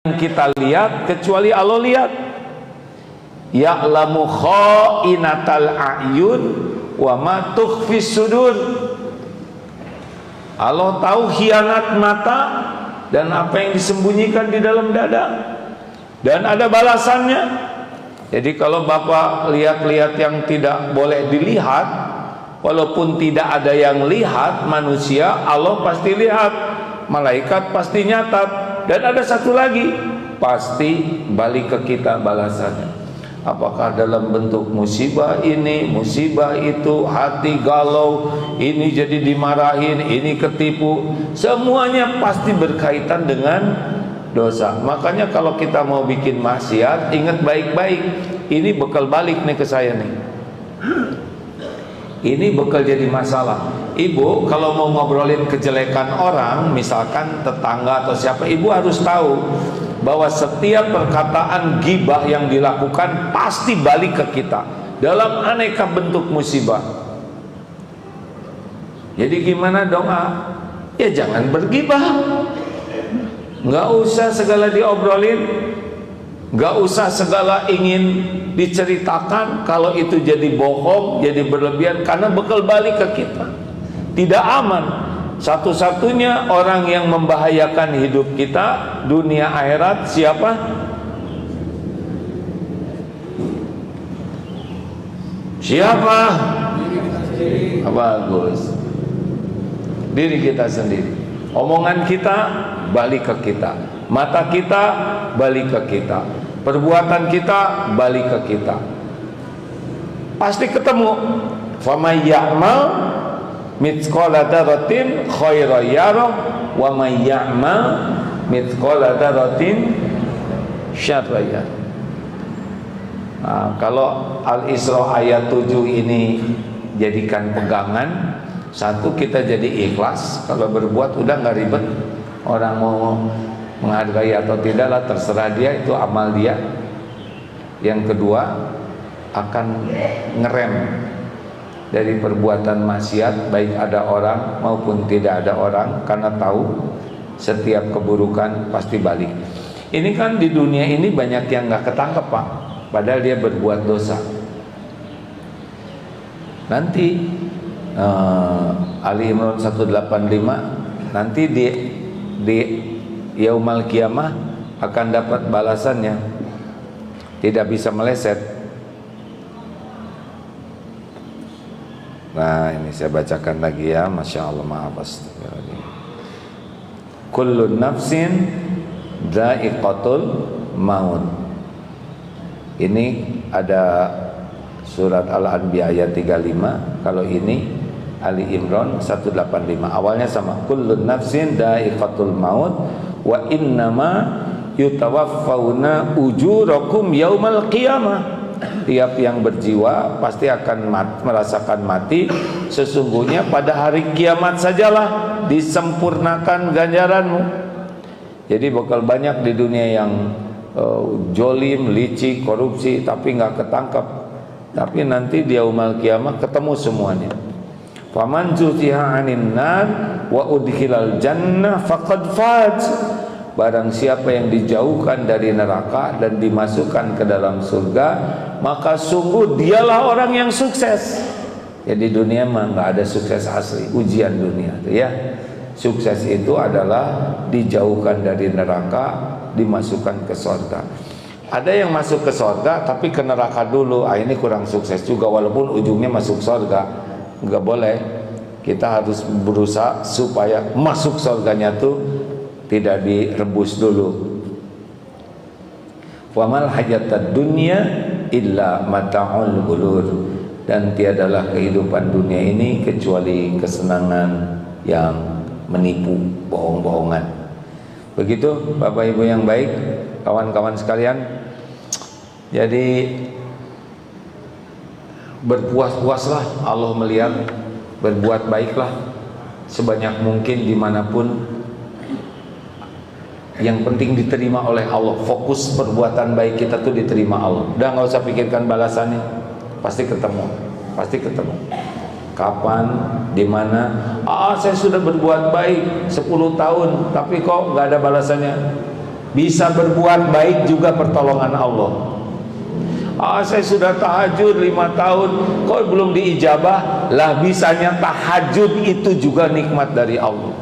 kita lihat kecuali Allah lihat. Ya'lamu kha'inatal a'yun wa ma tukhfis sudur. Allah tahu khianat mata dan apa yang disembunyikan di dalam dada, dan ada balasannya. Jadi kalau Bapak lihat-lihat yang tidak boleh dilihat, walaupun tidak ada yang lihat manusia, Allah pasti lihat, malaikat pasti nyatat. Dan ada satu lagi, pasti balik ke kita balasannya. Apakah dalam bentuk musibah ini, musibah itu, hati galau, ini jadi dimarahin, ini ketipu, semuanya pasti berkaitan dengan dosa. Makanya kalau kita mau bikin maksiat, ingat baik-baik, ini bekal balik nih ke saya nih. Ini bekal jadi masalah. Ibu kalau mau ngobrolin kejelekan orang, misalkan tetangga atau siapa, ibu harus tahu bahwa setiap perkataan gibah yang dilakukan pasti balik ke kita dalam aneka bentuk musibah. Jadi gimana doa? Ya jangan bergibah, nggak usah segala diobrolin, nggak usah segala ingin diceritakan. Kalau itu jadi bohong, jadi berlebihan, karena bekal balik ke kita. Tidak aman. Satu-satunya orang yang membahayakan hidup kita dunia akhirat siapa? Siapa? Bagus. Diri kita sendiri. Omongan kita balik ke kita, mata kita balik ke kita, perbuatan kita balik ke kita. Pasti ketemu. Faman ya'mal mithqala dzarratin khairan yarah wa may ya'mal mithqala dzarratin syarran yarah. Nah, kalau Al-Isra ayat 7 ini jadikan pegangan, satu, kita jadi ikhlas. Kalau berbuat udah nggak ribet. Orang mau menghargai atau tidak lah, terserah dia, itu amal dia. Yang kedua, akan ngerem dari perbuatan maksiat, baik ada orang maupun tidak ada orang, karena tahu setiap keburukan pasti balik. Ini kan di dunia ini banyak yang nggak ketangkep, Pak, padahal dia berbuat dosa. Nanti Ali Imran 185, nanti di Yaumal Qiyamah akan dapat balasannya, tidak bisa meleset. Nah, ini saya bacakan lagi ya, Masya Allah, maaf. Kullu nafsin dha'iqatul maut. Ini ada surat Al-Anbiya ayat 35. Kalau ini Ali Imran 185. Awalnya sama, kullu nafsin dha'iqatul maut wa innama yutawaffawna ujurakum yaumal qiyamah. Tiap yang berjiwa pasti akan merasakan mati. Sesungguhnya pada hari kiamat sajalah disempurnakan ganjaranmu. Jadi bakal banyak di dunia yang jolim, licik, korupsi, tapi nggak ketangkap. Tapi nanti di yaumul kiamah ketemu semuanya. Faman zuhziha 'anil nar wa udkhilal jannah faqad faz. Barang siapa yang dijauhkan dari neraka dan dimasukkan ke dalam surga, maka sungguh dialah orang yang sukses. Jadi dunia mah nggak ada sukses asli, ujian dunia tuh ya. Sukses itu adalah dijauhkan dari neraka, dimasukkan ke surga. Ada yang masuk ke surga tapi ke neraka dulu, ini kurang sukses juga, walaupun ujungnya masuk surga. Nggak boleh. Kita harus berusaha supaya masuk surganya tuh tidak direbus dulu. Wa mal hajatad dunya illa mata'ul ghurur. Dan tiadalah kehidupan dunia ini kecuali kesenangan yang menipu, bohong-bohongan. Begitu Bapak Ibu yang baik, kawan-kawan sekalian. Jadi berpuas-puaslah, Allah melihat. Berbuat baiklah sebanyak mungkin dimanapun. Yang penting diterima oleh Allah. Fokus perbuatan baik kita tuh diterima Allah. Udah nggak usah pikirkan balasannya, pasti ketemu, pasti ketemu. Kapan, di mana? Saya sudah berbuat baik 10 tahun, tapi kok nggak ada balasannya. Bisa berbuat baik juga pertolongan Allah. Saya sudah tahajud 5 tahun kok belum diijabah. Lah bisanya tahajud itu juga nikmat dari Allah.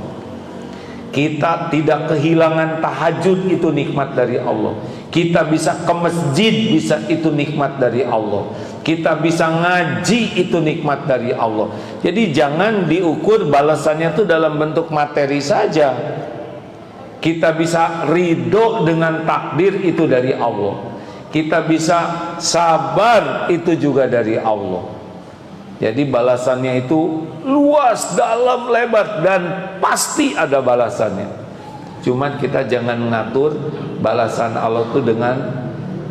Kita tidak kehilangan tahajud, itu nikmat dari Allah. Kita bisa ke masjid, bisa itu nikmat dari Allah. Kita bisa ngaji, itu nikmat dari Allah. Jadi jangan diukur balasannya itu dalam bentuk materi saja. Kita bisa ridho dengan takdir, itu dari Allah. Kita bisa sabar, itu juga dari Allah. Jadi balasannya itu luas, dalam, lebar, dan pasti ada balasannya. Cuman kita jangan mengatur balasan Allah itu dengan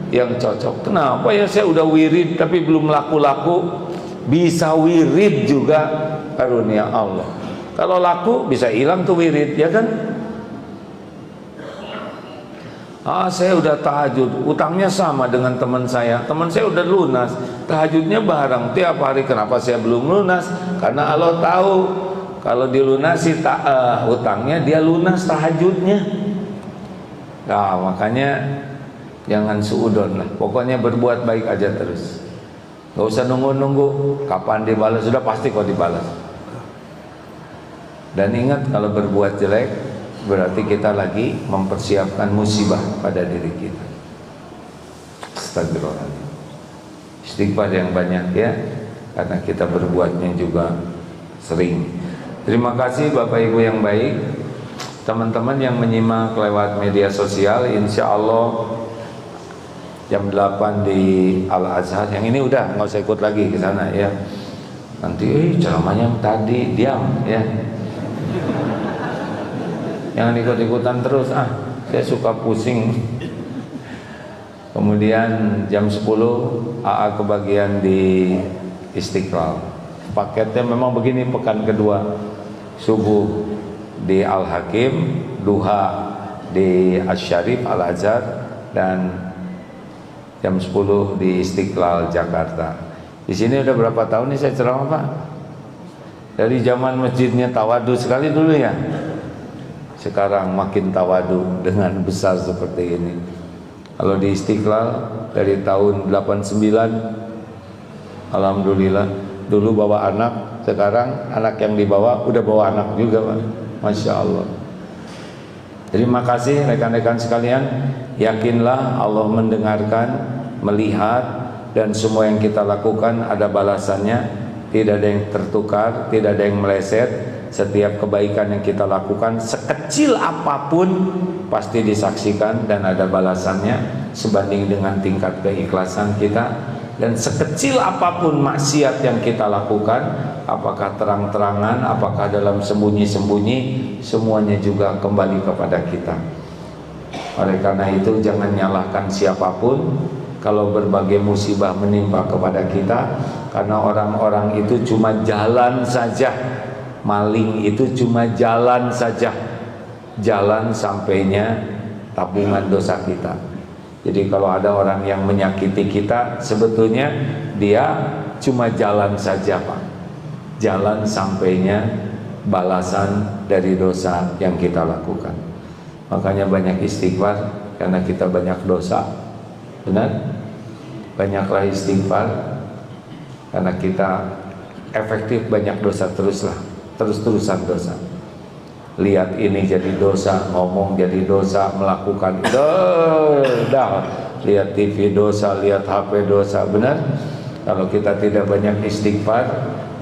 yang cocok. Kenapa ya saya udah wirid tapi belum laku-laku? Bisa wirid juga karunia Allah. Kalau laku bisa hilang tuh wirid, ya kan? Saya udah tahajud, utangnya sama dengan teman saya udah lunas, tahajudnya bareng tiap hari. Kenapa saya belum lunas? Karena Allah tahu kalau dilunasi utangnya, dia lunas tahajudnya. Nah, makanya jangan suudon lah, pokoknya berbuat baik aja terus, gak usah nunggu-nunggu kapan dibalas, sudah pasti kok dibalas. Dan ingat, kalau berbuat jelek berarti kita lagi mempersiapkan musibah pada diri kita. Astagfirullahaladzim. Istighfar yang banyak ya, karena kita berbuatnya juga sering. Terima kasih Bapak Ibu yang baik, teman-teman yang menyimak lewat media sosial. Insya Allah jam 8 di Al-Azhar. Yang ini udah nggak usah ikut lagi ke sana ya. Nanti ceramahnya tadi diam ya. Jangan ikut-ikutan terus, saya suka pusing. Kemudian jam 10 AA kebagian di Istiqlal. Paketnya memang begini, pekan kedua. Subuh di Al-Hakim, duha di Asy-Syarif Al-Azhar, dan jam 10 di Istiqlal Jakarta. Di sini udah berapa tahun nih saya ceramah, Pak? Dari zaman masjidnya tawadu sekali dulu ya. Sekarang makin tawadu dengan besar seperti ini. Kalau di Istiqlal dari tahun 89, alhamdulillah. Dulu bawa anak, sekarang anak yang dibawa udah bawa anak juga, Pak. Masya Allah. Terima kasih rekan-rekan sekalian. Yakinlah Allah mendengarkan, melihat, dan semua yang kita lakukan ada balasannya. Tidak ada yang tertukar, tidak ada yang meleset. Setiap kebaikan yang kita lakukan, sekecil apapun, pasti disaksikan dan ada balasannya sebanding dengan tingkat keikhlasan kita. Dan sekecil apapun maksiat yang kita lakukan, apakah terang-terangan, apakah dalam sembunyi-sembunyi, semuanya juga kembali kepada kita. Oleh karena itu jangan nyalahkan siapapun kalau berbagai musibah menimpa kepada kita, karena orang-orang itu cuma jalan saja. Maling itu cuma jalan saja, jalan sampainya tabungan dosa kita. Jadi kalau ada orang yang menyakiti kita, sebetulnya dia cuma jalan saja, Pak. Jalan sampainya balasan dari dosa yang kita lakukan. Makanya banyak istighfar, karena kita banyak dosa. Benar? Banyaklah istighfar, karena kita efektif banyak dosa terus-terusan dosa. Lihat ini jadi dosa, ngomong jadi dosa, melakukan lihat TV dosa, lihat HP dosa. Benar? Kalau kita tidak banyak istighfar,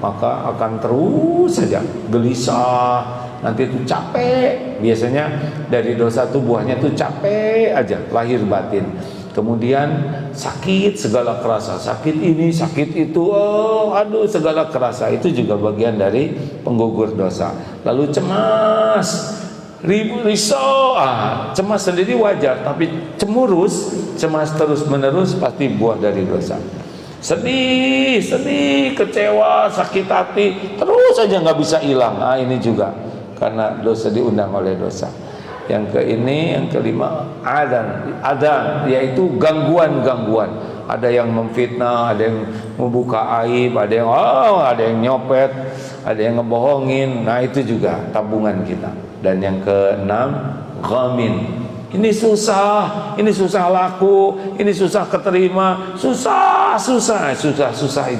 maka akan terus saja gelisah, nanti itu capek. Biasanya dari dosa tuh buahnya tuh capek aja, lahir batin. Kemudian sakit segala kerasa, sakit ini, sakit itu, segala kerasa. Itu juga bagian dari penggugur dosa. Lalu cemas, risau, cemas sendiri wajar, tapi cemas terus menerus pasti buah dari dosa. Sedih, kecewa, sakit hati, terus saja nggak bisa hilang. Ini juga karena dosa diundang oleh dosa. Yang kelima adan, yaitu gangguan. Ada yang memfitnah, ada yang membuka aib, ada yang nyopet, ada yang ngebohongin. Nah itu juga tabungan kita. Dan yang keenam, ghamin, Ini susah laku, ini susah keterima, susah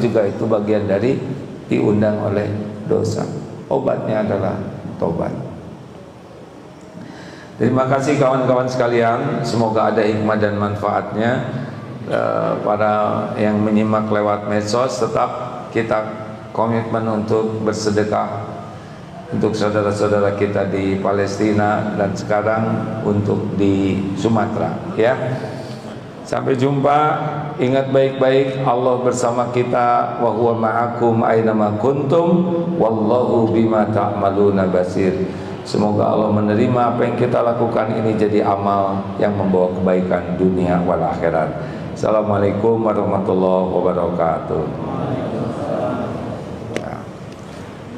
juga itu bagian dari diundang oleh dosa. Obatnya adalah tobat. Terima kasih kawan-kawan sekalian, semoga ada hikmah dan manfaatnya. Para yang menyimak lewat medsos, tetap kita komitmen untuk bersedekah untuk saudara-saudara kita di Palestina dan sekarang untuk di Sumatera, ya. Sampai jumpa. Ingat baik-baik, Allah bersama kita, wa huwa ma'akum ainama kuntum wallahu bima ta'maluna basir. Semoga Allah menerima apa yang kita lakukan ini jadi amal yang membawa kebaikan dunia wal akhirat. Assalamualaikum warahmatullahi wabarakatuh.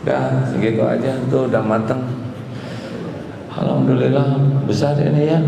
Dah segitu aja tuh, udah mateng. Alhamdulillah besar ini ya.